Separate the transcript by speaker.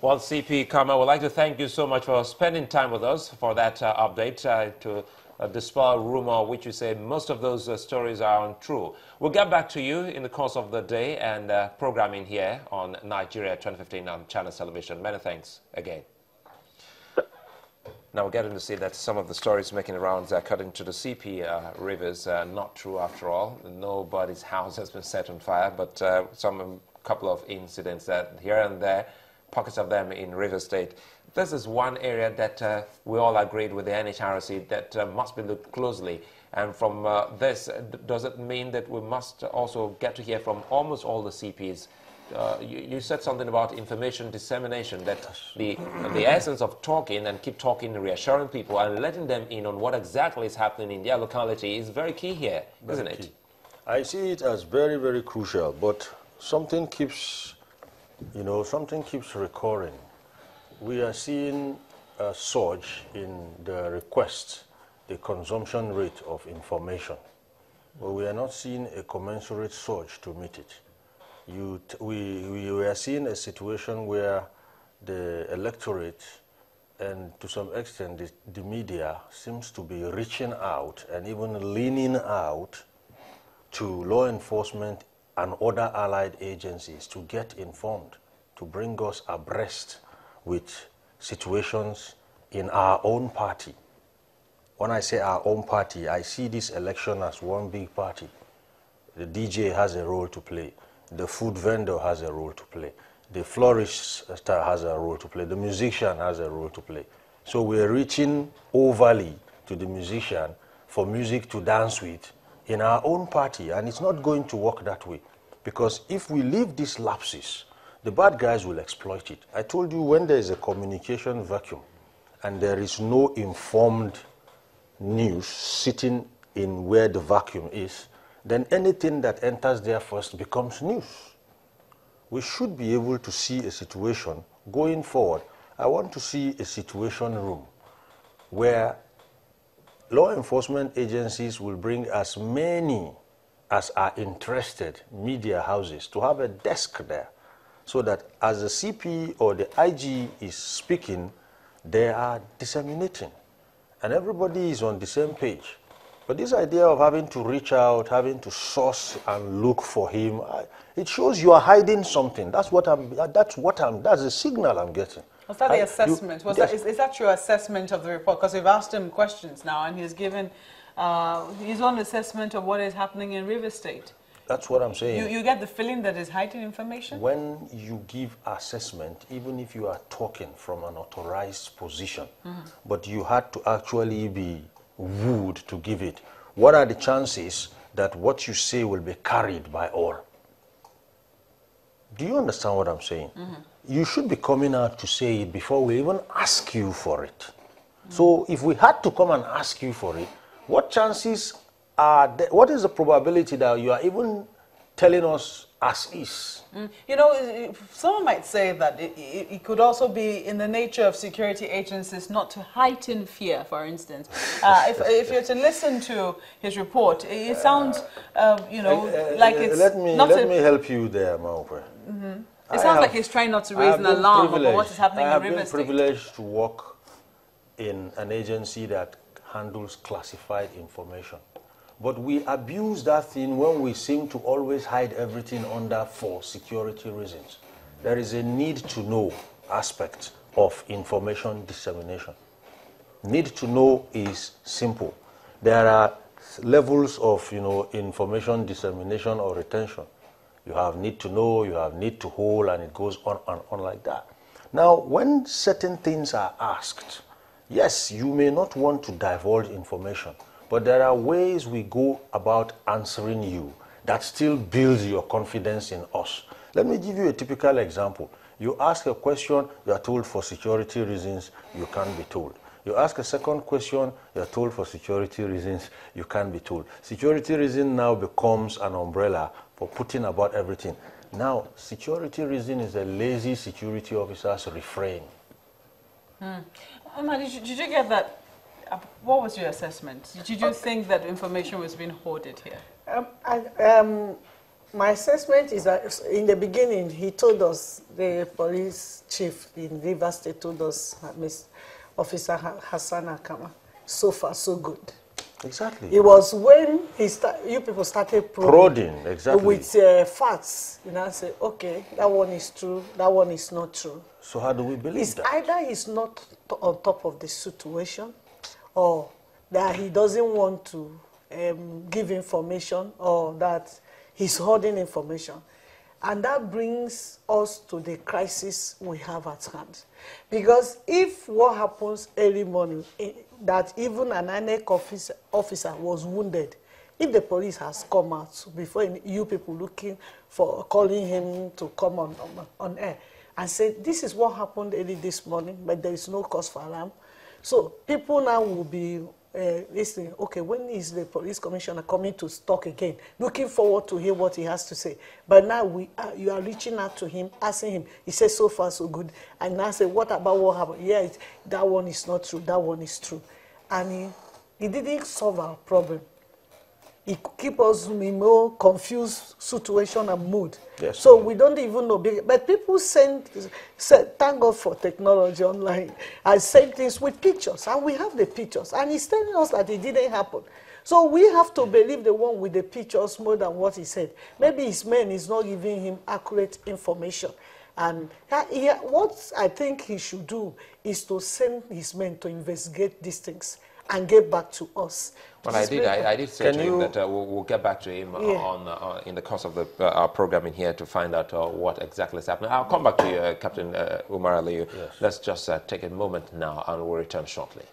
Speaker 1: Well, CP Kama, I would like to thank you so much for spending time with us for that update to dispel rumor, which you say most of those stories are untrue. We'll get back to you in the course of the day and programming here on Nigeria 2015 on Channels Television. Many thanks again. Now we're getting to see that some of the stories making the rounds according to the CP rivers are not true after all. Nobody's house has been set on fire, but couple of incidents that here and there, pockets of them in River State. This is one area that we all agreed with the NHRC that must be looked closely. And from this, does it mean that we must also get to hear from almost all the CPs? You said something about information dissemination, that the essence of talking and keep talking, reassuring people and letting them in on what exactly is happening in their locality is very key here, isn't it?
Speaker 2: I see it as very, very crucial, but something keeps, something keeps recurring. We are seeing a surge in the request, the consumption rate of information, but we are not seeing a commensurate surge to meet it. We are seeing a situation where the electorate and to some extent the media seems to be reaching out and even leaning out to law enforcement and other allied agencies to get informed, to bring us abreast with situations in our own party. When I say our own party, I see this election as one big party. The DJ has a role to play. The food vendor has a role to play. The florist has a role to play. The musician has a role to play. So we're reaching overly to the musician for music to dance with in our own party, and it's not going to work that way, because if we leave these lapses, the bad guys will exploit it. I told you, when there is a communication vacuum and there is no informed news sitting in where the vacuum is, then anything that enters there first becomes news. We should be able to see a situation going forward. I want to see a situation room where law enforcement agencies will bring as many as are interested media houses to have a desk there, so that as the CP or the IG is speaking, they are disseminating and everybody is on the same page. But this idea of having to reach out, having to source and look for him, it shows you are hiding something. That's the signal I'm getting.
Speaker 3: Was that the assessment? Is that your assessment of the report? Because we've asked him questions now, and he's given his own assessment of what is happening in River State.
Speaker 2: That's what I'm saying.
Speaker 3: You get the feeling that is hiding information?
Speaker 2: When you give assessment, even if you are talking from an authorized position, but you had to actually be wooed to give it, what are the chances that what you say will be carried by all? Do you understand what I'm saying? You should be coming out to say it before we even ask you for it. So if we had to come and ask you for it, what chances are there? What is the probability that you are even telling us as is?
Speaker 3: You know, someone might say that it could also be in the nature of security agencies not to heighten fear, for instance. If you're to listen to his report, it sounds, like it's
Speaker 2: let me help you there, Maupe.
Speaker 3: It sounds like he's trying not to raise an alarm about what is happening in River State.
Speaker 2: I have been privileged to work in an agency that handles classified information. But we abuse that thing when we seem to always hide everything under for security reasons. There is a need to know aspect of information dissemination. Need to know is simple. There are levels of information dissemination or retention. You have need to know, you have need to hold, and it goes on and on like that. Now, when certain things are asked, yes, you may not want to divulge information, but there are ways we go about answering you that still builds your confidence in us. Let me give you a typical example. You ask a question, you are told for security reasons, you can't be told. You ask a second question, you are told for security reasons, you can't be told. Security reason now becomes an umbrella for putting about everything. Now, security reason is a lazy security officer's refrain.
Speaker 3: Omar, did you get that? What was your assessment? Did you think that information was being hoarded here?
Speaker 4: My assessment is that in the beginning, he told us, the police chief in Rivers State told us, Miss Officer Hassan Akama, so far so good.
Speaker 2: Exactly.
Speaker 4: It was when you people started
Speaker 2: prodding exactly.
Speaker 4: With facts, you know, say, okay, that one is true, that one is not true.
Speaker 2: So how do we believe that?
Speaker 4: Either he's not on top of the situation, or that he doesn't want to give information, or that he's holding information. And that brings us to the crisis we have at hand. Because if what happens early morning, that even an INEC officer was wounded, if the police has come out before you people looking for, calling him to come on air and say, this is what happened early this morning, but there is no cause for alarm. So people now will be listening, okay, when is the police commissioner coming to talk again? Looking forward to hear what he has to say. But now you are reaching out to him, asking him, he says so far so good. And now say, what about what happened? Yeah, that one is not true, that one is true. And he didn't solve our problem. It keep us in more confused situation and mood.
Speaker 2: Yes.
Speaker 4: So we don't even know. But people send, thank God for technology online, and send things with pictures. And we have the pictures. And he's telling us that it didn't happen. So we have to believe the one with the pictures more than what he said. Maybe his man is not giving him accurate information. And what I think he should do is to send his men to investigate these things and get back to us.
Speaker 1: Well, I did say to him that we'll get back to him in the course of our program in here to find out what exactly is happening. I'll come back to you, Captain Umar Aliyu.
Speaker 2: Yes.
Speaker 1: Let's just take a moment now and we'll return shortly.